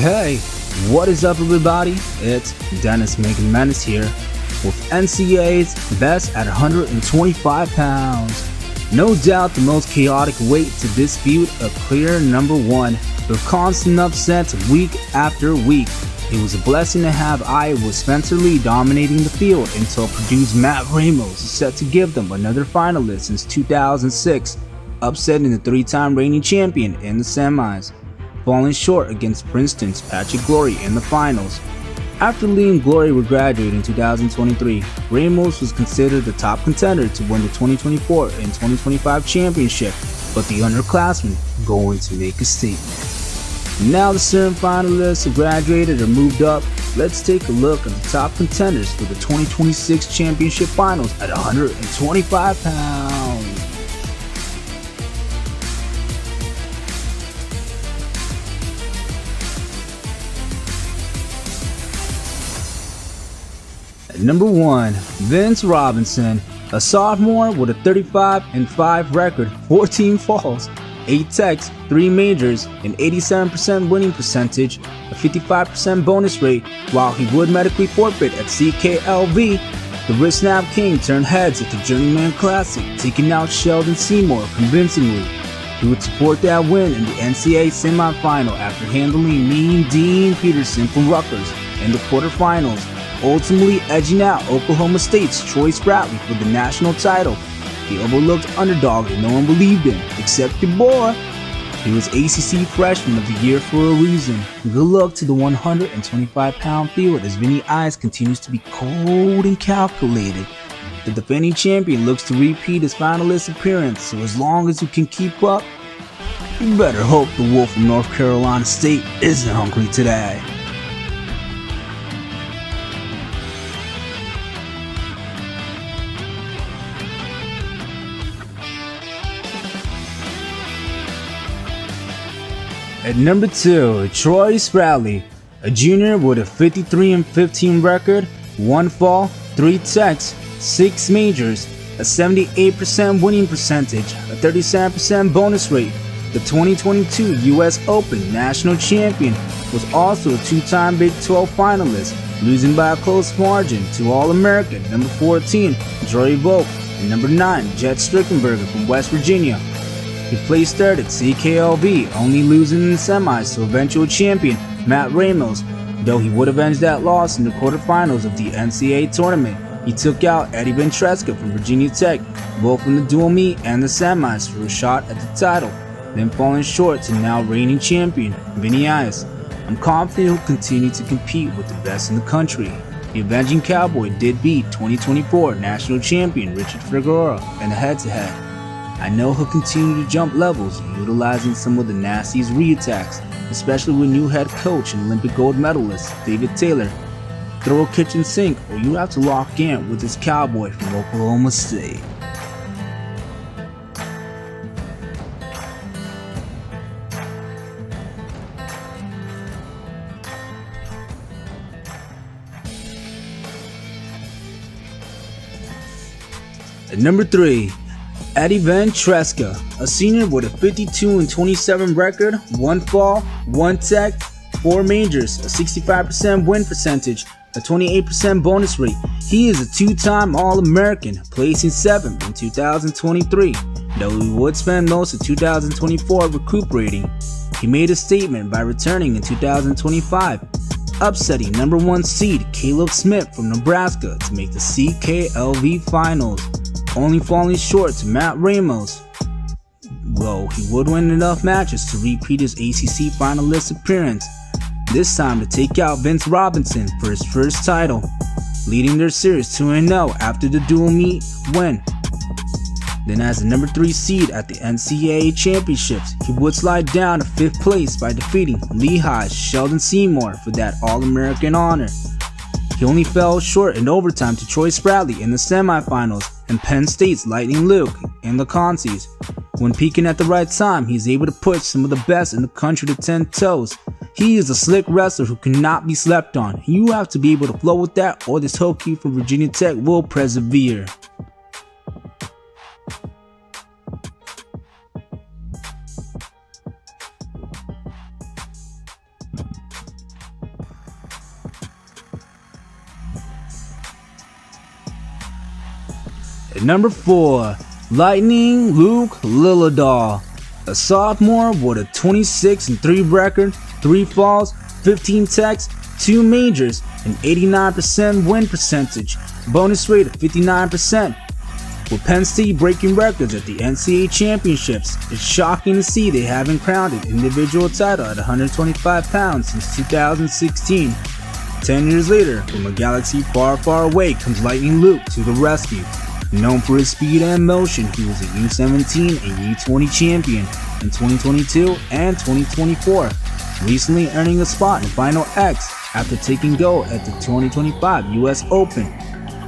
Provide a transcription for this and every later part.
Hey, what is up everybody? It's Dennis Making Menace here with NCAA's best at 125 pounds. No doubt the most chaotic weight to dispute, a clear number one with constant upsets week after week. It was a blessing to have Iowa's Spencer Lee dominating the field until Purdue's Matt Ramos is set to give them another finalist since 2006, upsetting the three-time reigning champion in the semis, falling short against Princeton's Patrick Glory in the finals. After Lee and Glory were graduated in 2023, Ramos was considered the top contender to win the 2024 and 2025 championship, but the underclassmen going to make a statement. Now the certain finalists have graduated or moved up. Let's take a look at the top contenders for the 2026 championship finals at 125 pounds. At number 1, Vince Robinson, a sophomore with a 35-5 record, 14 falls, 8 techs, 3 majors, an 87% winning percentage, a 55% bonus rate. While he would medically forfeit at CKLV, the wrist snap king turned heads at the Journeyman Classic, taking out Sheldon Seymour convincingly. He would support that win in the NCAA semifinal after handling Mean Dean Peterson from Rutgers in the quarterfinals, ultimately edging out Oklahoma State's Troy Spratly for the national title. The overlooked underdog that no one believed in, except your boy. He was ACC Freshman of the Year for a reason. Good luck to the 125-pound field as Vinny Ice continues to be cold and calculated. The defending champion looks to repeat his finalist appearance, so as long as you can keep up, you better hope the Wolf from North Carolina State isn't hungry today. At number 2, Troy Spratly, a junior with a 53-15 record, 1 fall, 3 techs, 6 majors, a 78% winning percentage, a 37% bonus rate. The 2022 US Open national champion was also a 2-time Big 12 finalist, losing by a close margin to All-American number 14, Joey Volk, and number 9, Jet Strickenberger from West Virginia. He placed third at CKLV, only losing in the semis to eventual champion Matt Ramos. Though he would avenge that loss in the quarterfinals of the NCAA tournament, he took out Eddie Ventresca from Virginia Tech, both in the dual meet and the semis for a shot at the title, then falling short to now reigning champion Vinny Ice. I'm confident he'll continue to compete with the best in the country. The avenging Cowboy did beat 2024 national champion Richard Figueroa in a head-to-head. I know he'll continue to jump levels, utilizing some of the nastiest re-attacks, especially with new head coach and Olympic gold medalist David Taylor. Throw a kitchen sink, or you have to lock in with this Cowboy from Oklahoma State. At number 3, Eddie Ventresca, a senior with a 52-27 record, 1 fall, 1 tech, 4 majors, a 65% win percentage, a 28% bonus rate. He is a 2-time All-American, placing 7th in 2023. Though he would spend most of 2024 recuperating, he made a statement by returning in 2025, upsetting number 1 seed Caleb Smith from Nebraska to make the CKLV finals, only falling short to Matt Ramos. Though he would win enough matches to repeat his ACC finalist appearance, this time to take out Vince Robinson for his first title, leading their series 2-0 after the dual meet win. Then as the number 3 seed at the NCAA championships, he would slide down to 5th place by defeating Lehigh's Sheldon Seymour for that All-American honor. He only fell short in overtime to Troy Spratly in the semifinals and Penn State's Lightning Luke in the consies. When peaking at the right time, he's able to push some of the best in the country to 10 toes. He is a slick wrestler who cannot be slept on. You have to be able to flow with that, or this Hokie from Virginia Tech will persevere. Number 4. Lightning Luke Lilladall, a sophomore with a 26-3 record, 3 falls, 15 techs, 2 majors, an 89% win percentage, bonus rate of 59%. With Penn State breaking records at the NCAA championships, it's shocking to see they haven't crowned an individual title at 125 pounds since 2016. 10 years later, from a galaxy far, far away comes Lightning Luke to the rescue. Known for his speed and motion, he was a U17 and U20 champion in 2022 and 2024, recently earning a spot in Final X after taking gold at the 2025 US Open.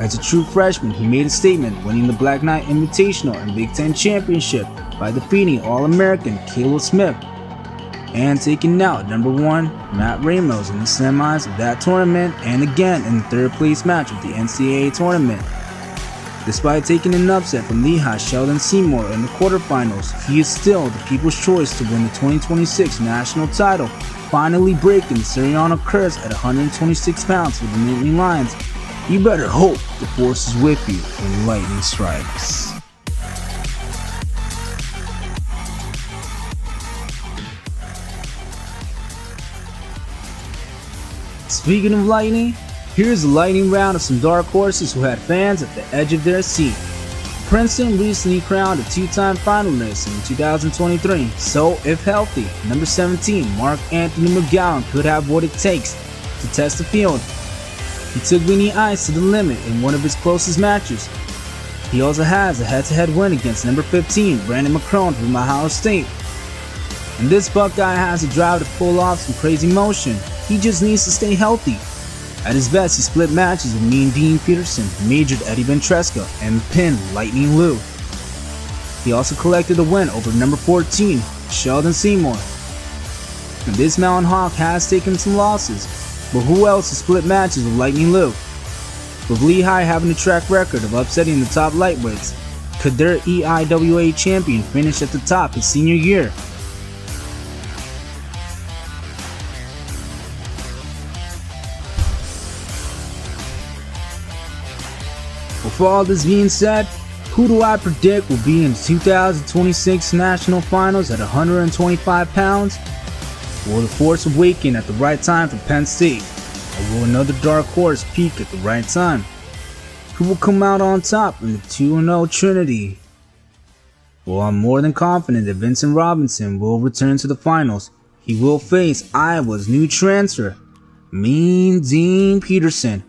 As a true freshman, he made a statement, winning the Black Knight Invitational and Big Ten Championship by defeating All-American Caleb Smith and taking out number 1 Matt Ramos in the semis of that tournament, and again in the 3rd place match of the NCAA tournament. Despite taking an upset from Lehigh's Sheldon Seymour in the quarterfinals, he is still the people's choice to win the 2026 national title, finally breaking the Sirianni curse at 126 pounds for the Nittany Lions. You better hope the force is with you when lightning strikes. Speaking of lightning, here's a lightning round of some dark horses who had fans at the edge of their seat. Princeton recently crowned a 2-time finalist in 2023, so if healthy, number 17 Mark Anthony McGowan could have what it takes to test the field. He took Vinny Ice to the limit in one of his closest matches. He also has a head-to-head win against number 15 Brandon McCrone from Ohio State. And this Buckeye has a drive to pull off some crazy motion. He just needs to stay healthy. At his best, he split matches with Mean Dean Peterson, majored Eddie Ventresca, and pinned Lightning Lou. He also collected a win over number 14 Sheldon Seymour. And this Mountain Hawk has taken some losses, but who else has split matches with Lightning Lou? With Lehigh having a track record of upsetting the top lightweights, could their EIWA champion finish at the top his senior year? With all this being said, who do I predict will be in the 2026 National Finals at 125 pounds? Will the force awaken at the right time for Penn State? Or will another dark horse peak at the right time? Who will come out on top in the 2-0 Trinity? Well, I'm more than confident that Vincent Robinson will return to the finals. He will face Iowa's new transfer, Mean Dean Peterson,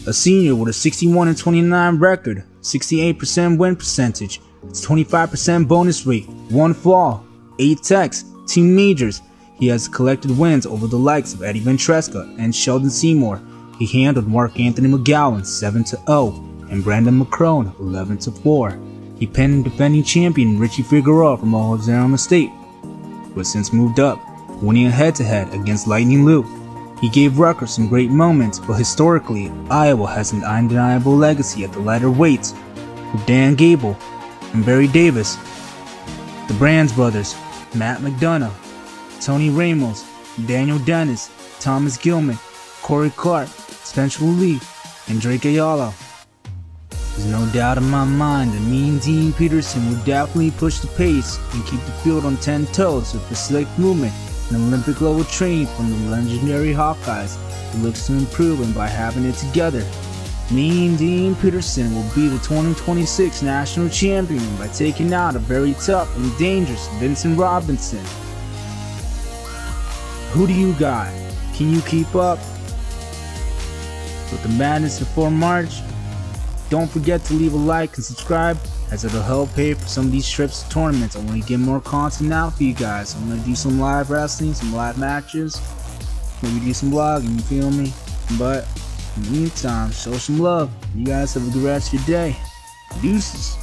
a senior with a 61-29 record, 68% win percentage, 25% bonus rate, 1 fall, 8 techs, 2 majors. He has collected wins over the likes of Eddie Ventresca and Sheldon Seymour. He handled Mark Anthony McGowan 7-0 and Brandon McCrone 11-4. He pinned defending champion Richie Figueroa from Arizona State, who has since moved up, winning a head-to-head against Lightning Lou. He gave Rutgers some great moments, but historically, Iowa has an undeniable legacy at the lighter weights with Dan Gable and Barry Davis, the Brands brothers, Matt McDonough, Tony Ramos, Daniel Dennis, Thomas Gilman, Corey Clark, Spencer Lee, and Drake Ayala. There's no doubt in my mind that Mean Dean Peterson will definitely push the pace and keep the field on 10 toes with the slick movement and Olympic level training from the legendary Hawkeyes, who looks to improve and by having it together. Mean Dean Peterson will be the 2026 national champion by taking out a very tough and dangerous Vincent Robinson. Who do you got? Can you keep up with the madness before March? Don't forget to leave a like and subscribe, as it'll help pay for some of these trips to tournaments. I want to get more content out for you guys. I'm going to do some live wrestling, some live matches, maybe do some vlogging, you feel me? But in the meantime, show some love. You guys have a good rest of your day. Deuces.